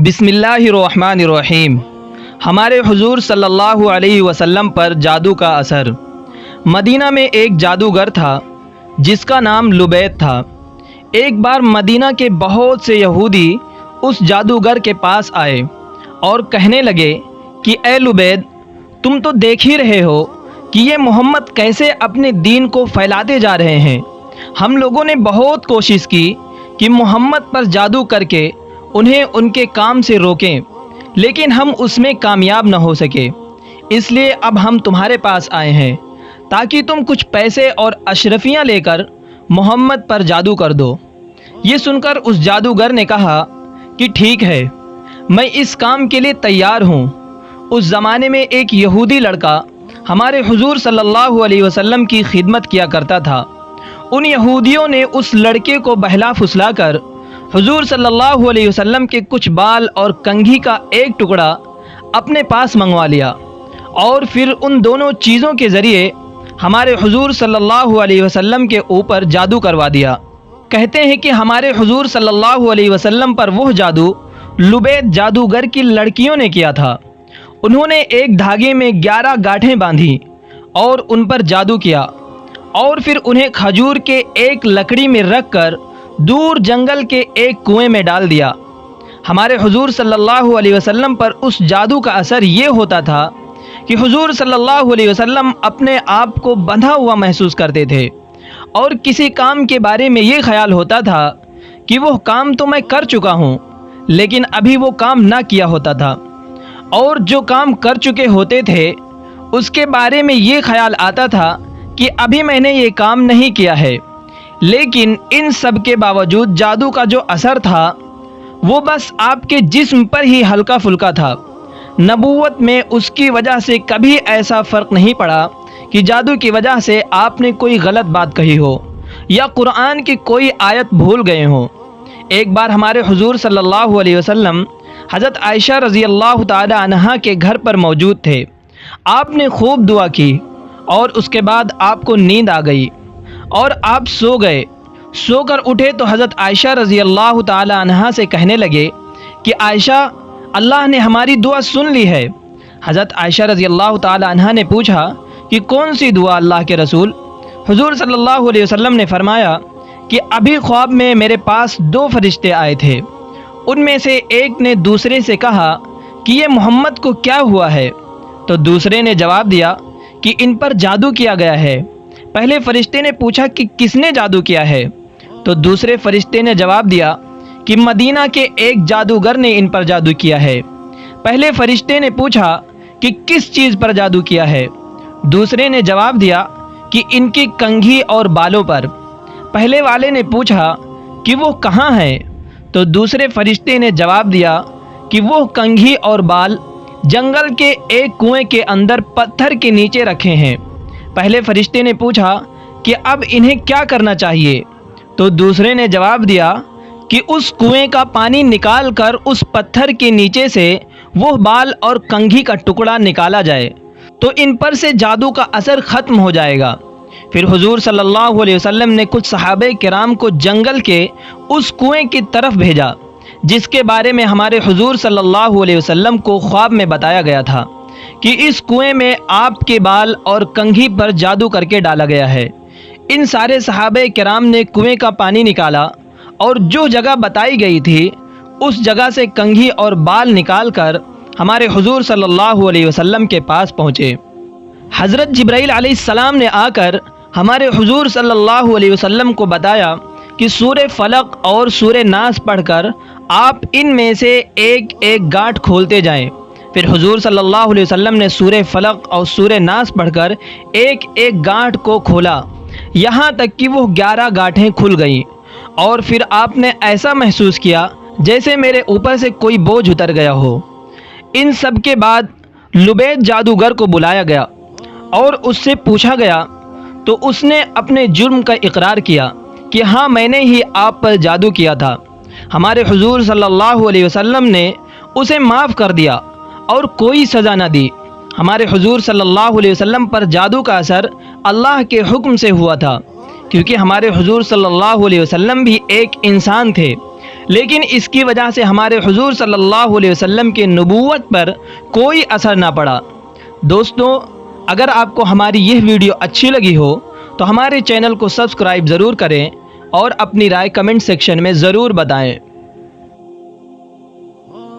بسم اللہ الرحمن الرحیم۔ ہمارے حضور صلی اللہ علیہ وسلم پر جادو کا اثر۔ مدینہ میں ایک جادوگر تھا جس کا نام لبید تھا۔ ایک بار مدینہ کے بہت سے یہودی اس جادوگر کے پاس آئے اور کہنے لگے کہ اے لبید، تم تو دیکھ ہی رہے ہو کہ یہ محمد کیسے اپنے دین کو پھیلاتے جا رہے ہیں۔ ہم لوگوں نے بہت کوشش کی کہ محمد پر جادو کر کے انہیں ان کے کام سے روکیں، لیکن ہم اس میں کامیاب نہ ہو سکے۔ اس لیے اب ہم تمہارے پاس آئے ہیں تاکہ تم کچھ پیسے اور اشرفیاں لے کر محمد پر جادو کر دو۔ یہ سن کر اس جادوگر نے کہا کہ ٹھیک ہے، میں اس کام کے لیے تیار ہوں۔ اس زمانے میں ایک یہودی لڑکا ہمارے حضور صلی اللہ علیہ وسلم کی خدمت کیا کرتا تھا۔ ان یہودیوں نے اس لڑکے کو بہلا پھسلا کر حضور صلی اللہ علیہ وسلم کے کچھ بال اور کنگھی کا ایک ٹکڑا اپنے پاس منگوا لیا، اور پھر ان دونوں چیزوں کے ذریعے ہمارے حضور صلی اللہ علیہ وسلم کے اوپر جادو کروا دیا۔ کہتے ہیں کہ ہمارے حضور صلی اللہ علیہ وسلم پر وہ جادو لبید جادوگر کی لڑکیوں نے کیا تھا۔ انہوں نے ایک دھاگے میں 11 گاٹھیں باندھی اور ان پر جادو کیا، اور پھر انہیں کھجور کے ایک لکڑی میں رکھ کر دور جنگل کے ایک کنویں میں ڈال دیا۔ ہمارے حضور صلی اللہ علیہ وسلم پر اس جادو کا اثر یہ ہوتا تھا کہ حضور صلی اللہ علیہ وسلم اپنے آپ کو بندھا ہوا محسوس کرتے تھے، اور کسی کام کے بارے میں یہ خیال ہوتا تھا کہ وہ کام تو میں کر چکا ہوں، لیکن ابھی وہ کام نہ کیا ہوتا تھا، اور جو کام کر چکے ہوتے تھے اس کے بارے میں یہ خیال آتا تھا کہ ابھی میں نے یہ کام نہیں کیا ہے۔ لیکن ان سب کے باوجود جادو کا جو اثر تھا وہ بس آپ کے جسم پر ہی ہلکا پھلکا تھا۔ نبوت میں اس کی وجہ سے کبھی ایسا فرق نہیں پڑا کہ جادو کی وجہ سے آپ نے کوئی غلط بات کہی ہو یا قرآن کی کوئی آیت بھول گئے ہوں۔ ایک بار ہمارے حضور صلی اللہ علیہ وسلم حضرت عائشہ رضی اللہ تعالی عنہا کے گھر پر موجود تھے۔ آپ نے خوب دعا کی اور اس کے بعد آپ کو نیند آ گئی اور آپ سو گئے۔ سو کر اٹھے تو حضرت عائشہ رضی اللہ تعالی عنہا سے کہنے لگے کہ عائشہ، اللہ نے ہماری دعا سن لی ہے۔ حضرت عائشہ رضی اللہ تعالی عنہا نے پوچھا کہ کون سی دعا اللہ کے رسول؟ حضور صلی اللہ علیہ وسلم نے فرمایا کہ ابھی خواب میں میرے پاس 2 فرشتے آئے تھے۔ ان میں سے ایک نے دوسرے سے کہا کہ یہ محمد کو کیا ہوا ہے؟ تو دوسرے نے جواب دیا کہ ان پر جادو کیا گیا ہے۔ پہلے فرشتے نے پوچھا کہ کس نے جادو کیا ہے؟ تو دوسرے فرشتے نے جواب دیا کہ مدینہ کے ایک جادوگر نے ان پر جادو کیا ہے۔ پہلے فرشتے نے پوچھا کہ کس چیز پر جادو کیا ہے؟ دوسرے نے جواب دیا کہ ان کی کنگھی اور بالوں پر۔ پہلے والے نے پوچھا کہ وہ کہاں ہیں؟ تو دوسرے فرشتے نے جواب دیا کہ وہ کنگھی اور بال جنگل کے ایک کنویں کے اندر پتھر کے نیچے رکھے ہیں۔ پہلے فرشتے نے پوچھا کہ اب انہیں کیا کرنا چاہیے؟ تو دوسرے نے جواب دیا کہ اس کنویں کا پانی نکال کر اس پتھر کے نیچے سے وہ بال اور کنگھی کا ٹکڑا نکالا جائے تو ان پر سے جادو کا اثر ختم ہو جائے گا۔ پھر حضور صلی اللہ علیہ وسلم نے کچھ صحابہ کرام کو جنگل کے اس کنویں کی طرف بھیجا جس کے بارے میں ہمارے حضور صلی اللہ علیہ وسلم کو خواب میں بتایا گیا تھا کہ اس کنویں میں آپ کے بال اور کنگھی پر جادو کر کے ڈالا گیا ہے۔ ان سارے صحابہ کرام نے کنویں کا پانی نکالا اور جو جگہ بتائی گئی تھی اس جگہ سے کنگھی اور بال نکال کر ہمارے حضور صلی اللہ علیہ وسلم کے پاس پہنچے۔ حضرت جبرائیل علیہ السلام نے آ کر ہمارے حضور صلی اللہ علیہ وسلم کو بتایا کہ سورہ فلق اور سورہ ناس پڑھ کر آپ ان میں سے ایک ایک گاٹھ کھولتے جائیں۔ پھر حضور صلی اللہ علیہ وسلم نے سورہ فلق اور سورہ ناس پڑھ کر ایک ایک گاٹھ کو کھولا، یہاں تک کہ وہ 11 گاٹھیں کھل گئیں، اور پھر آپ نے ایسا محسوس کیا جیسے میرے اوپر سے کوئی بوجھ اتر گیا ہو۔ ان سب کے بعد لبید جادوگر کو بلایا گیا اور اس سے پوچھا گیا تو اس نے اپنے جرم کا اقرار کیا کہ ہاں، میں نے ہی آپ پر جادو کیا تھا۔ ہمارے حضور صلی اللہ علیہ وسلم نے اسے معاف کر دیا اور کوئی سزا نہ دی۔ ہمارے حضور صلی اللہ علیہ وسلم پر جادو کا اثر اللہ کے حکم سے ہوا تھا، کیونکہ ہمارے حضور صلی اللہ علیہ وسلم بھی ایک انسان تھے، لیکن اس کی وجہ سے ہمارے حضور صلی اللہ علیہ وسلم کے نبوت پر کوئی اثر نہ پڑا۔ دوستو، اگر آپ کو ہماری یہ ویڈیو اچھی لگی ہو تو ہمارے چینل کو سبسکرائب ضرور کریں اور اپنی رائے کمنٹ سیکشن میں ضرور بتائیں۔